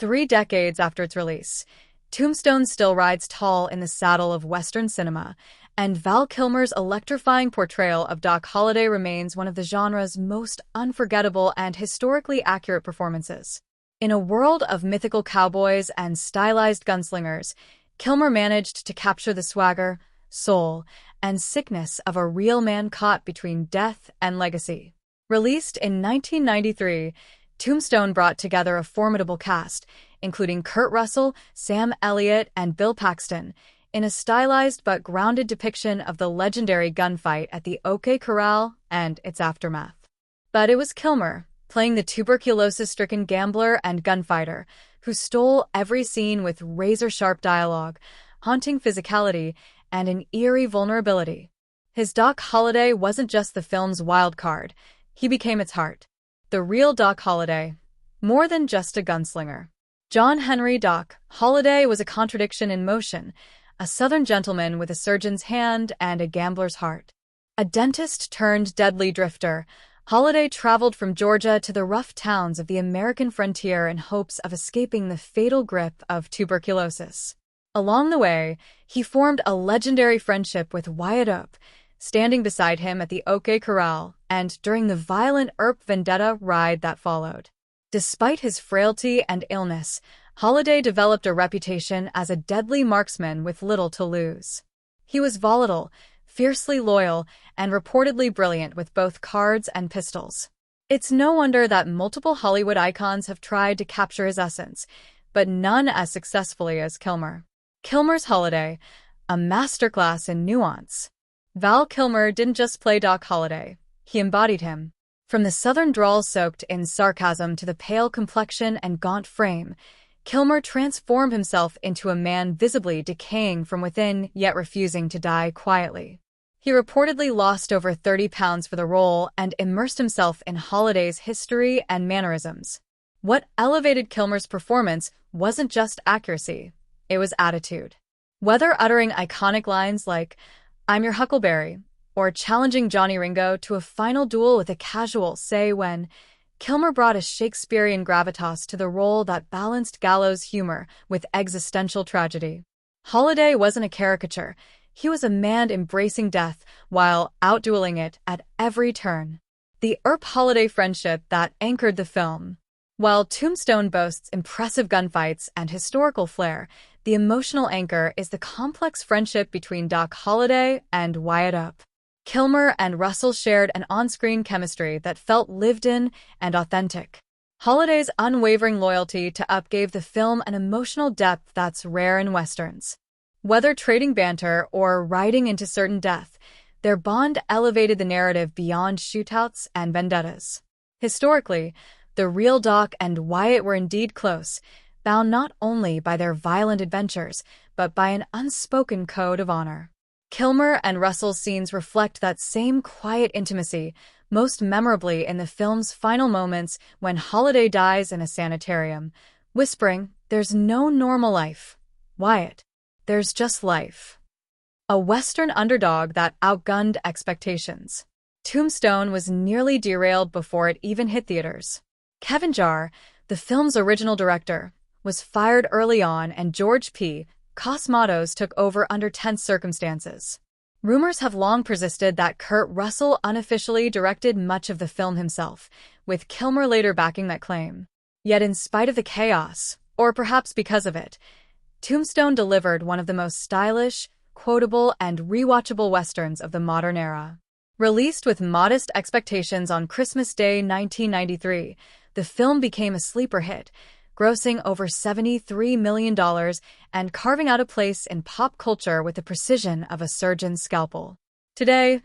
3 decades after its release, Tombstone still rides tall in the saddle of Western cinema, and Val Kilmer's electrifying portrayal of Doc Holliday remains one of the genre's most unforgettable and historically accurate performances. In a world of mythical cowboys and stylized gunslingers, Kilmer managed to capture the swagger, soul, and sickness of a real man caught between death and legacy. Released in 1993, Tombstone brought together a formidable cast, including Kurt Russell, Sam Elliott, and Bill Paxton, in a stylized but grounded depiction of the legendary gunfight at the OK Corral and its aftermath. But it was Kilmer, playing the tuberculosis-stricken gambler and gunfighter, who stole every scene with razor-sharp dialogue, haunting physicality, and an eerie vulnerability. His Doc Holliday wasn't just the film's wild card, he became its heart. The real Doc Holliday, more than just a gunslinger. John Henry Doc Holliday was a contradiction in motion, a Southern gentleman with a surgeon's hand and a gambler's heart. A dentist-turned-deadly drifter, Holliday traveled from Georgia to the rough towns of the American frontier in hopes of escaping the fatal grip of tuberculosis. Along the way, he formed a legendary friendship with Wyatt Earp, standing beside him at the OK Corral and during the violent Earp vendetta ride that followed. Despite his frailty and illness, Holliday developed a reputation as a deadly marksman with little to lose. He was volatile, fiercely loyal, and reportedly brilliant with both cards and pistols. It's no wonder that multiple Hollywood icons have tried to capture his essence, but none as successfully as Kilmer. Kilmer's Holliday, a masterclass in nuance. Val Kilmer didn't just play Doc Holliday, he embodied him. From the Southern drawl soaked in sarcasm to the pale complexion and gaunt frame, Kilmer transformed himself into a man visibly decaying from within, yet refusing to die quietly. He reportedly lost over 30 pounds for the role and immersed himself in Holliday's history and mannerisms. What elevated Kilmer's performance wasn't just accuracy, it was attitude. Whether uttering iconic lines like, "I'm your Huckleberry," or challenging Johnny Ringo to a final duel with a casual say when, Kilmer brought a Shakespearean gravitas to the role that balanced gallows humor with existential tragedy. Holliday wasn't a caricature, he was a man embracing death while outdueling it at every turn. The Earp-Holliday friendship that anchored the film. While Tombstone boasts impressive gunfights and historical flair, the emotional anchor is the complex friendship between Doc Holliday and Wyatt Earp. Kilmer and Russell shared an on-screen chemistry that felt lived-in and authentic. Holliday's unwavering loyalty to Earp gave the film an emotional depth that's rare in westerns. Whether trading banter or riding into certain death, their bond elevated the narrative beyond shootouts and vendettas. Historically, the real Doc and Wyatt were indeed close, bound not only by their violent adventures, but by an unspoken code of honor. Kilmer and Russell's scenes reflect that same quiet intimacy, most memorably in the film's final moments when Holliday dies in a sanitarium, whispering, "There's no normal life, Wyatt. There's just life." A Western underdog that outgunned expectations. Tombstone was nearly derailed before it even hit theaters. Kevin Jarre, the film's original director, was fired early on and George P. Cosmatos took over under tense circumstances. Rumors have long persisted that Kurt Russell unofficially directed much of the film himself, with Kilmer later backing that claim. Yet in spite of the chaos, or perhaps because of it, Tombstone delivered one of the most stylish, quotable, and rewatchable westerns of the modern era. Released with modest expectations on Christmas Day 1993, the film became a sleeper hit, grossing over $73 million and carving out a place in pop culture with the precision of a surgeon's scalpel. Today,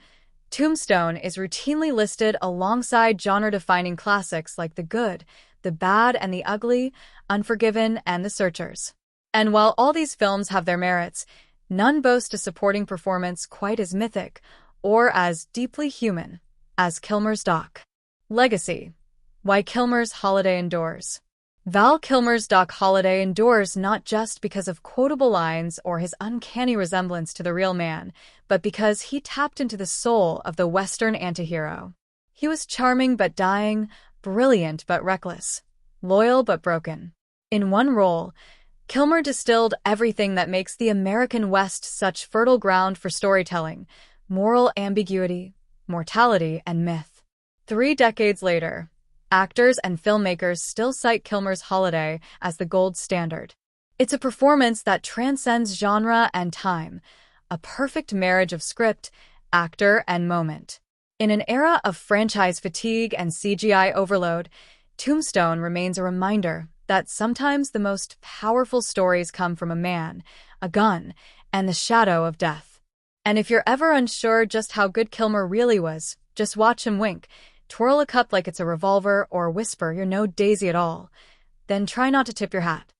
Tombstone is routinely listed alongside genre-defining classics like The Good, The Bad and the Ugly, Unforgiven, and The Searchers. And while all these films have their merits, none boast a supporting performance quite as mythic or as deeply human as Kilmer's Doc. Legacy. Why Kilmer's Holliday endures. Val Kilmer's Doc Holliday endures not just because of quotable lines or his uncanny resemblance to the real man, but because he tapped into the soul of the Western antihero. He was charming but dying, brilliant but reckless, loyal but broken. In one role, Kilmer distilled everything that makes the American West such fertile ground for storytelling: moral ambiguity, mortality, and myth. 3 decades later, actors and filmmakers still cite Kilmer's Holliday as the gold standard. It's a performance that transcends genre and time, a perfect marriage of script, actor, and moment. In an era of franchise fatigue and CGI overload, Tombstone remains a reminder that sometimes the most powerful stories come from a man, a gun, and the shadow of death. And if you're ever unsure just how good Kilmer really was, just watch him wink, twirl a cup like it's a revolver, or whisper you're no daisy at all. Then try not to tip your hat.